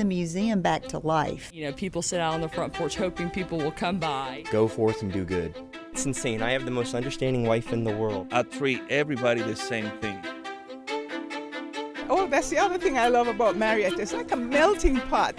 the museum back to life. You know, people sit out on the front porch hoping people will come by. Go forth and do good. It's insane. I have the most understanding wife in the world. I treat everybody the same thing. Oh, that's the other thing I love about Marietta. It's like a melting pot.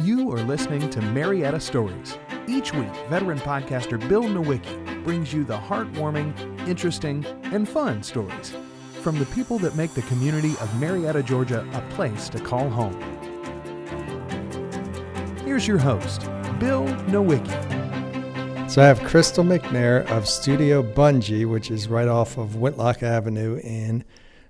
You are listening to Marietta Stories. Each week, veteran podcaster Bill Nowicki brings you the heartwarming, interesting, and fun stories from the people that make the community of Marietta, Georgia, a place to call home. Here's your host, Bill Nowicki. So I have Christal McNair of Studio Bungee, which is right off of Whitlock Avenue in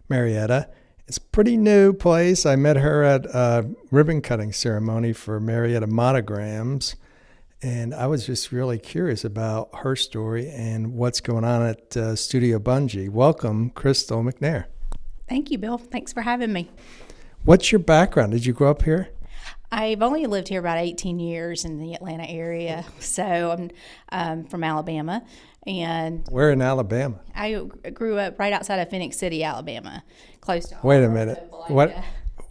Marietta. It's a pretty new place. I met her at a ribbon cutting ceremony for Marietta Monograms, and I was just really curious about her story and what's going on at Studio Bungee. Welcome, Christal McNair. Thank you, Bill. Thanks for having me. What's your background? Did you grow up here? I've only lived here about 18 years in the Atlanta area, so I'm from Alabama. And where in Alabama? I grew up right outside of Phoenix City, Alabama, close to. Wait a minute. What?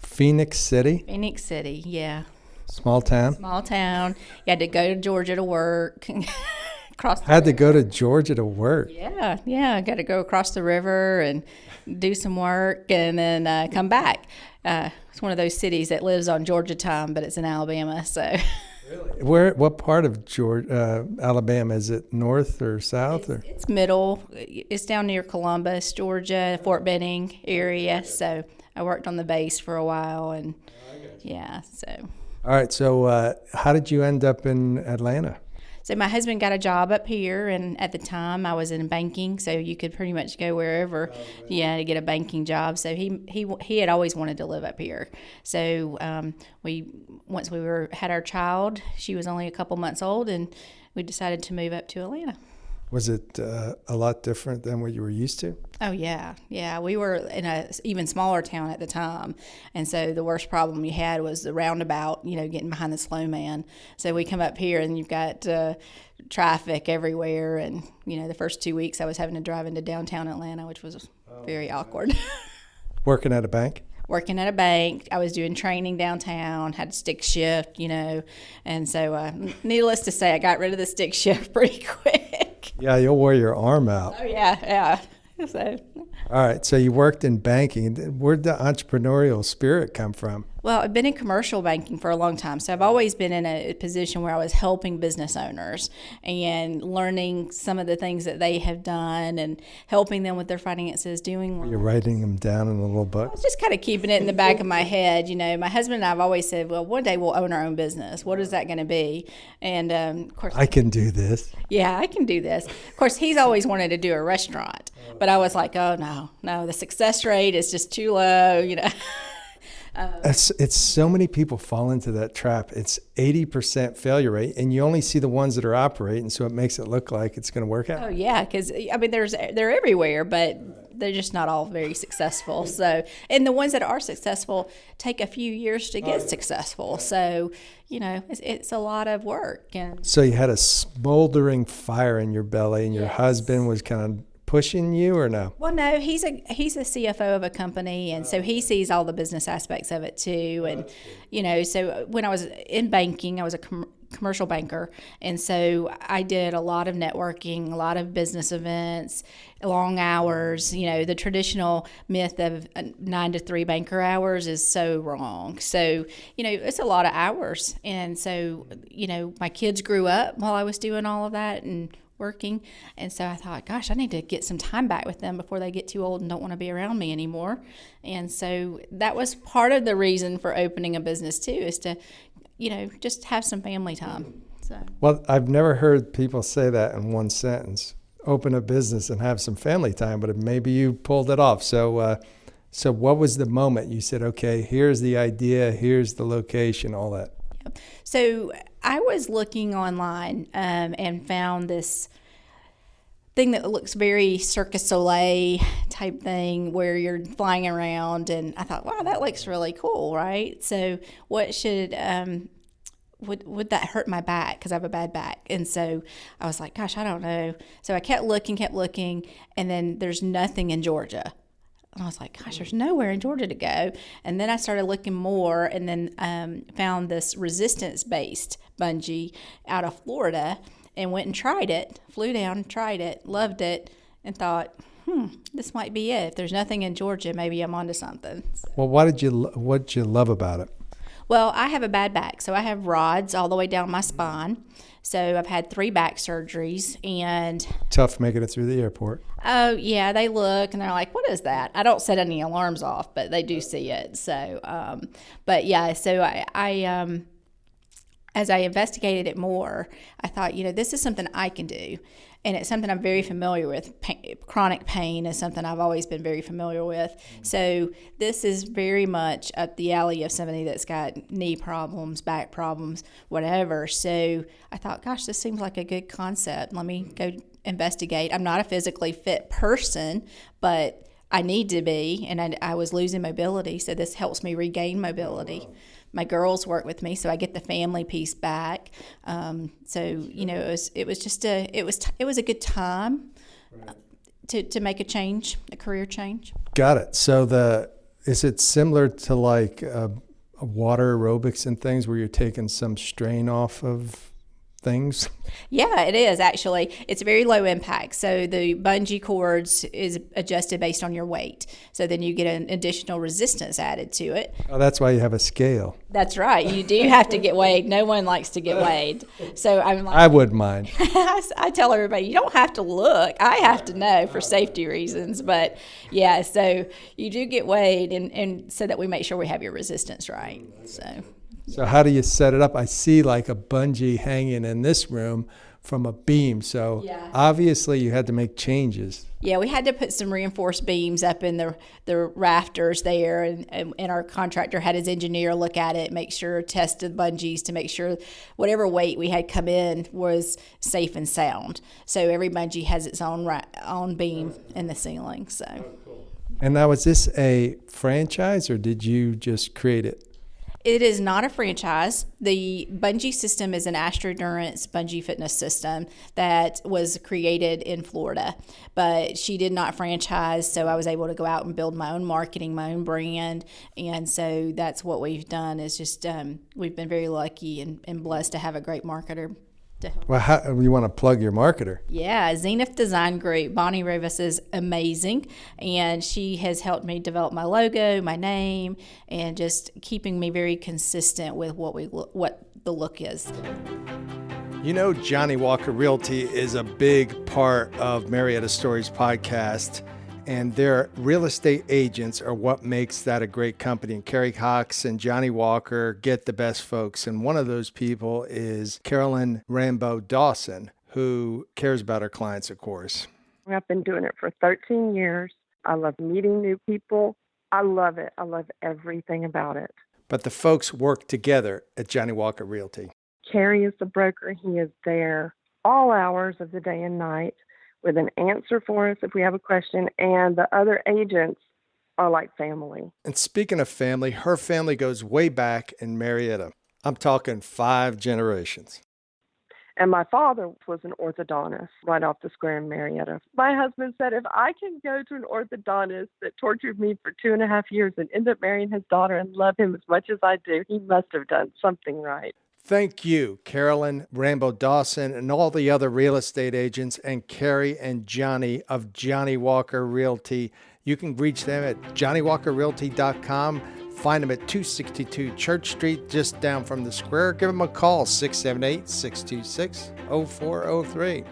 Phoenix City? Phoenix City, yeah. Small town? Small town. You had to go to Georgia to work. Had to go to Georgia to work? Yeah. I got to go across the river and do some work and then come back. It's one of those cities that lives on Georgia time, but it's in Alabama, so. Really? What part of Georgia, Alabama? Is it north or south? It's middle. It's down near Columbus, Georgia, Fort Benning area. So I worked on the base for a while, and yeah. So. All right. So how did you end up in Atlanta? So my husband got a job up here, and at the time I was in banking, so you could pretty much go wherever, to get a banking job. So he had always wanted to live up here. So once we had our child, she was only a couple months old, and we decided to move up to Atlanta. Was it a lot different than what you were used to? Oh, yeah. We were in a even smaller town at the time, and so the worst problem you had was the roundabout, getting behind the slow man. So we come up here, and you've got traffic everywhere, and, the first 2 weeks I was having to drive into downtown Atlanta, which was very awkward. Working at a bank? Working at a bank. I was doing training downtown, had stick shift, and so needless to say, I got rid of the stick shift pretty quick. Yeah, you'll wear your arm out. Oh, yeah. So. All right, so you worked in banking. Where'd the entrepreneurial spirit come from? Well, I've been in commercial banking for a long time, so I've always been in a position where I was helping business owners and learning some of the things that they have done and helping them with their finances, You're writing them down in a little book? I was just kind of keeping it in the back of my head. My husband and I have always said, well, one day we'll own our own business. What is that going to be? And, of course... I can do this. Yeah, I can do this. Of course, he's always wanted to do a restaurant, but I was like, oh, no, the success rate is just too low, It's so many people fall into that trap. It's 80% failure rate, and you only see the ones that are operating, so it makes it look like it's going to work out. Oh yeah, because they're everywhere, but they're just not all very successful. So, and the ones that are successful take a few years to get successful. So, it's a lot of work. And so you had a smoldering fire in your belly, and your husband was kind of pushing you, or no? Well, no, he's a CFO of a company, and so he sees all the business aspects of it too. And so when I was in banking, I was a commercial banker, and so I did a lot of networking, a lot of business events, long hours. The traditional myth of 9 to 3 banker hours is so wrong. So it's a lot of hours, and so my kids grew up while I was doing all of that and working, and so I thought, gosh, I need to get some time back with them before they get too old and don't want to be around me anymore. And so that was part of the reason for opening a business too, is to just have some family time. So. Well, I've never heard people say that in one sentence, open a business and have some family time, but maybe you pulled it off. So what was the moment you said, okay, here's the idea, here's the location, all that? Yep. So I was looking online and found this thing that looks very Cirque du Soleil type thing where you're flying around, and I thought, wow, that looks really cool, right? So what should would that hurt my back, because I have a bad back? And so I was like, gosh, I don't know. So I kept looking, and then there's nothing in Georgia. And I was like, gosh, there's nowhere in Georgia to go. And then I started looking more, and then found this resistance-based bungee out of Florida and went and tried it, flew down, tried it, loved it, and thought, this might be it. If there's nothing in Georgia, maybe I'm onto something. Well, what'd you love about it? Well, I have a bad back, so I have rods all the way down my spine. So I've had 3 back surgeries, and Tough making it through the airport. oh yeah, they look and they're like, "What is that?" I don't set any alarms off, but they do see it. So, but yeah, so I as I investigated it more, I thought, this is something I can do. And it's something I'm very familiar with. Chronic pain is something I've always been very familiar with. So this is very much up the alley of somebody that's got knee problems, back problems, whatever. So I thought, gosh, this seems like a good concept. Let me go investigate. I'm not a physically fit person, but I need to be, and I was losing mobility, so this helps me regain mobility. My girls work with me, so I get the family piece back. So it was a good time to make a change, a career change. Got it. So is it similar to like water aerobics and things where you're taking some strain off of things? Yeah, it is actually. It's very low impact. So the bungee cords is adjusted based on your weight. So then you get an additional resistance added to it. Oh, that's why you have a scale. That's right. You do have to get weighed. No one likes to get weighed. So I'm like, I wouldn't mind. I tell everybody, you don't have to look. I have to know for safety reasons. But yeah, so you do get weighed, and so that we make sure we have your resistance right. So how do you set it up? I see like a bungee hanging in this room from a beam. So Yeah. Obviously you had to make changes. Yeah, we had to put some reinforced beams up in the rafters there, and our contractor had his engineer look at it, make sure, test the bungees to make sure whatever weight we had come in was safe and sound. So every bungee has its own beam in the ceiling. So. And now, is this a franchise or did you just create it? It is not a franchise. The Bungee system is an Astrodurance bungee fitness system that was created in Florida, but she did not franchise, so I was able to go out and build my own marketing, my own brand, and so that's what we've done is just we've been very lucky and blessed to have a great marketer. Well, how you want to plug your marketer? Yeah, Zenith Design Group. Bonnie Rivas is amazing, and she has helped me develop my logo, my name, and just keeping me very consistent with what the look is. You know, Johnny Walker Realty is a big part of Marietta Stories podcast, and their real estate agents are what makes that a great company. And Kerry Cox and Johnny Walker get the best folks. And one of those people is Carolyn Rambo Dawson, who cares about her clients, of course. I've been doing it for 13 years. I love meeting new people. I love it. I love everything about it. But the folks work together at Johnny Walker Realty. Kerry is the broker. He is there all hours of the day and night with an answer for us if we have a question, and the other agents are like family. And speaking of family, her family goes way back in Marietta. I'm talking 5 generations. And my father was an orthodontist right off the square in Marietta. My husband said, if I can go to an orthodontist that tortured me for 2.5 years and end up marrying his daughter and love him as much as I do, he must have done something right. Thank you, Carolyn Rambo Dawson and all the other real estate agents, and Carrie and Johnny of Johnny Walker Realty. You can reach them at johnnywalkerrealty.com. Find them at 262 Church Street, just down from the square. Give them a call, 678-626-0403.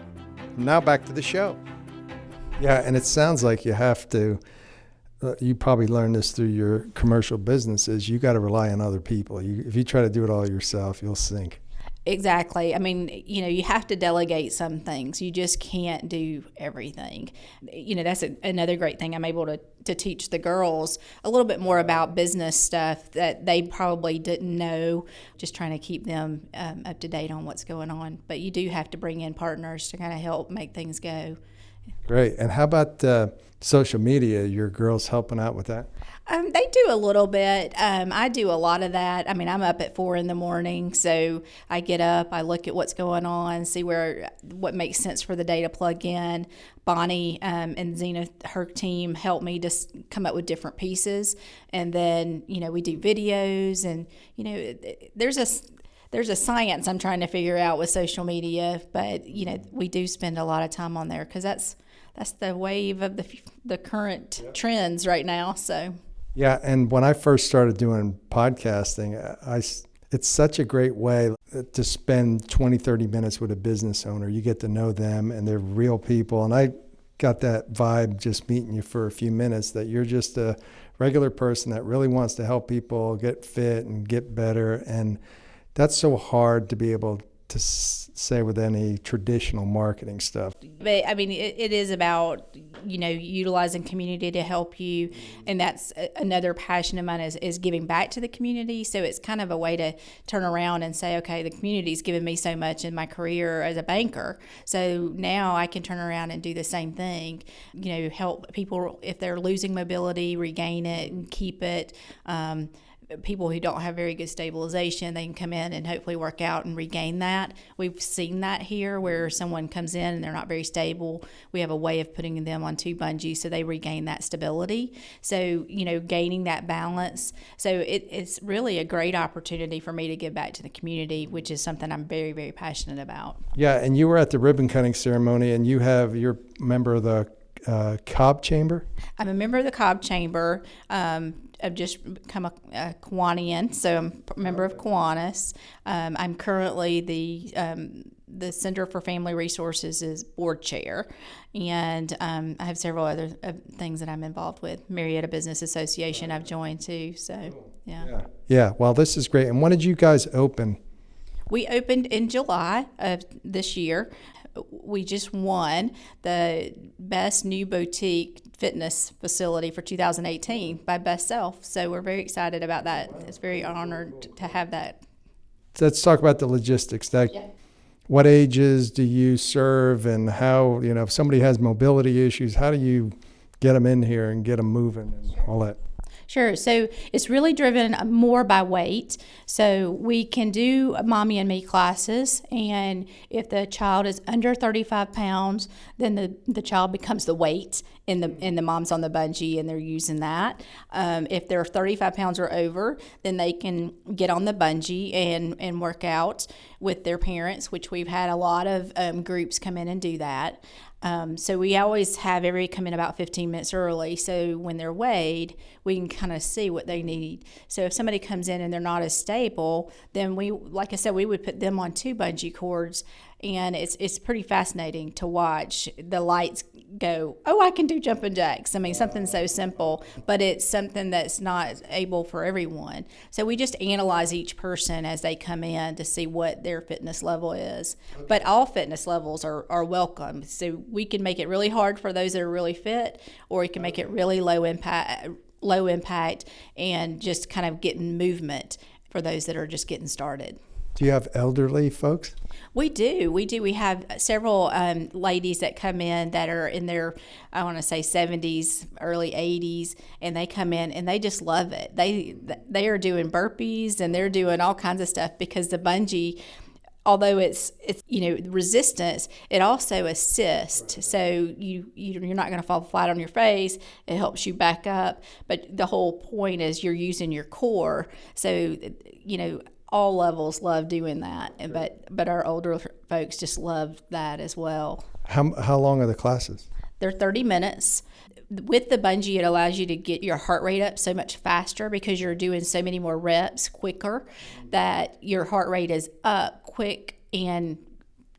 Now back to the show. Yeah, and it sounds like you have to, you probably learned this through your commercial businesses, you got to rely on other people. If you try to do it all yourself, you'll sink. Exactly. I mean, you have to delegate some things. You just can't do everything. That's another great thing. I'm able to teach the girls a little bit more about business stuff that they probably didn't know, just trying to keep them up to date on what's going on. But you do have to bring in partners to kind of help make things go Great. And how about social media? Your girls helping out with that? They do a little bit. I do a lot of that. I mean, I'm up at 4 a.m, so I get up, I look at what's going on, see what makes sense for the day to plug in. Bonnie and Zena, her team, help me to come up with different pieces, and then we do videos, and there's a science I'm trying to figure out with social media, but we do spend a lot of time on there because that's the wave of the current trends right now. So. Yeah, and when I first started doing podcasting, it's such a great way to spend 20, 30 minutes with a business owner. You get to know them, and they're real people. And I got that vibe just meeting you for a few minutes that you're just a regular person that really wants to help people get fit and get better. And that's so hard to be able to say with any traditional marketing stuff. But I mean, it is about utilizing community to help you, and that's another passion of mine is giving back to the community. So it's kind of a way to turn around and say, okay, the community's given me so much in my career as a banker, so now I can turn around and do the same thing. Help people if they're losing mobility, regain it and keep it. People who don't have very good stabilization, they can come in and hopefully work out and regain that. We've seen that here where someone comes in and they're not very stable. We have a way of putting them on 2 Bungee so they regain that stability. So, gaining that balance. So it's really a great opportunity for me to give back to the community, which is something I'm very, very passionate about. Yeah, and you were at the ribbon cutting ceremony, and you're a member of the Cobb Chamber? I'm a member of the Cobb Chamber. I've just become a Kiwanian, so I'm a member of Kiwanis. I'm currently the Center for Family Resources' board chair, and I have several other things that I'm involved with. Marietta Business Association I've joined too, so yeah. Yeah, well, this is great. And when did you guys open? We opened in July of this year. We just won the Best New Boutique Fitness Facility for 2018 by Best Self. So we're very excited about that. It's very honored to have that. Let's talk about the logistics. What ages do you serve, and how, if somebody has mobility issues, how do you get them in here and get them moving and all that? Sure. So it's really driven more by weight. So we can do mommy and me classes, and if the child is under 35 pounds, then the child becomes the weight, and the mom's on the bungee and they're using that. If they're 35 pounds or over, then they can get on the bungee and work out with their parents, which we've had a lot of groups come in and do that. So we always have everybody come in about 15 minutes early, so when they're weighed, we can kind of see what they need. So if somebody comes in and they're not as stable, then like I said, we would put them on 2 bungee cords, and it's pretty fascinating to watch the lights go, oh, I can do jumping jacks. I mean, something so simple, but it's something that's not able for everyone. So we just analyze each person as they come in to see what their fitness level is. But all fitness levels are welcome. So we can make it really hard for those that are really fit, or we can make it really low impact and just kind of getting movement for those that are just getting started. Do you have elderly folks? We do. We have several ladies that come in that are in their, I want to say 70s, early 80s, and they come in and they just love it. They are doing burpees and they're doing all kinds of stuff because the bungee, although it's resistance, it also assists. So you're not going to fall flat on your face. It helps you back up. But the whole point is you're using your core. So all levels love doing that, but our older folks just love that as well. How long are the classes? They're 30 minutes. With the bungee, it allows you to get your heart rate up so much faster because you're doing so many more reps quicker that your heart rate is up quick, and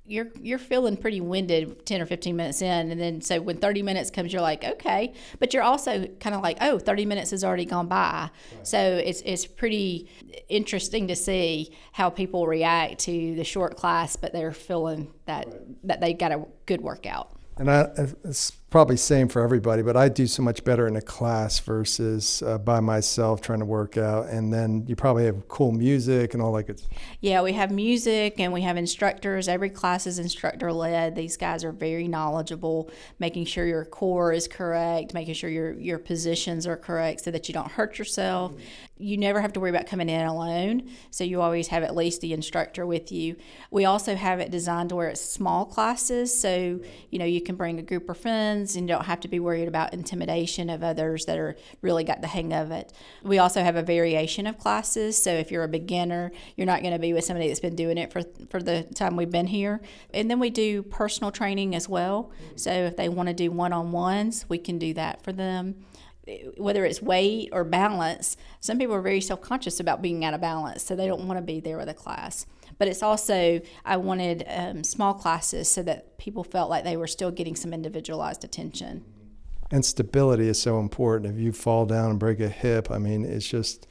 you're feeling pretty winded 10 or 15 minutes in, and then so when 30 minutes comes, you're like, okay, but you're also kind of like, oh, 30 minutes has already gone by. Right. So it's pretty interesting to see how people react to the short class, but they're feeling that they got a good workout. And as probably same for everybody, but I do so much better in a class versus by myself trying to work out. And then you probably have cool music and all that good stuff. Yeah, we have music and we have instructors. Every class is instructor led. These guys are very knowledgeable, making sure your core is correct, making sure your positions are correct so that you don't hurt yourself. You never have to worry about coming in alone, so you always have at least the instructor with you. We also have it designed to where it's small classes, so you can bring a group of friends and you don't have to be worried about intimidation of others that are really got the hang of it. We also have a variation of classes, so if you're a beginner, you're not going to be with somebody that's been doing it for the time we've been here. And then we do personal training as well, so if they want to do one-on-ones, we can do that for them. Whether it's weight or balance, some people are very self-conscious about being out of balance, so they don't want to be there with a class. But it's also, I wanted small classes so that people felt like they were still getting some individualized attention. And stability is so important. If you fall down and break a hip, it's just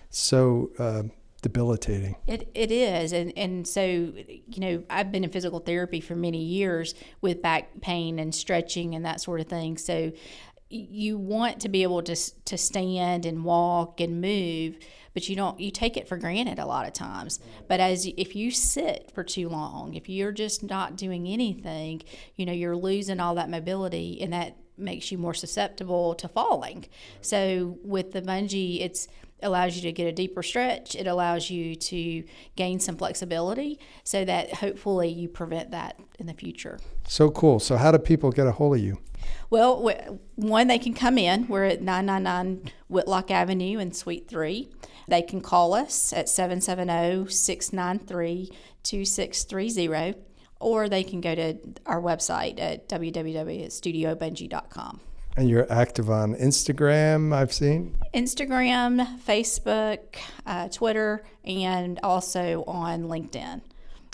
so debilitating. It is. And so, I've been in physical therapy for many years with back pain and stretching and that sort of thing. So you want to be able to stand and walk and move, but you take it for granted a lot of times. But if you sit for too long, if you're just not doing anything, you're losing all that mobility, and that makes you more susceptible to falling. So with the bungee, it allows you to get a deeper stretch. It allows you to gain some flexibility so that hopefully you prevent that in the future. So cool. So how do people get a hold of you? Well, one, they can come in. We're at 999 Whitlock Avenue in Suite 3. They can call us at 770-693-2630, or they can go to our website at www.studiobungee.com. And you're active on Instagram, I've seen? Instagram, Facebook, Twitter, and also on LinkedIn.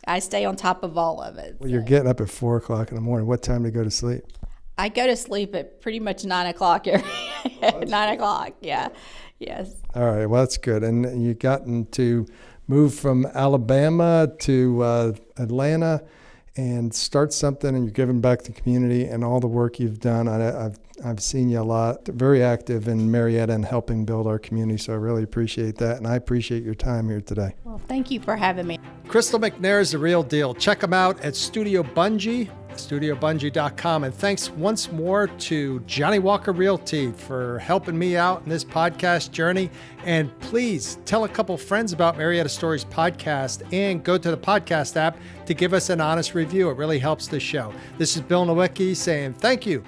I stay on top of all of it. Well, you're getting up at 4 o'clock in the morning. What time do you go to sleep? I go to sleep at pretty much 9 o'clock. 9 o'clock, yeah. Yes. All right, well, that's good. And you've gotten to move from Alabama to Atlanta and start something, and you're giving back to the community and all the work you've done. I've seen you a lot, very active in Marietta and helping build our community, so I really appreciate that, and I appreciate your time here today. Well, thank you for having me. Christal McNair is the real deal. Check them out at Studio Bungee, studiobungee.com. And thanks once more to Johnny Walker Realty for helping me out in this podcast journey. And please tell a couple friends about Marietta Stories podcast and go to the podcast app to give us an honest review. It really helps the show. This is Bill Nowicki saying thank you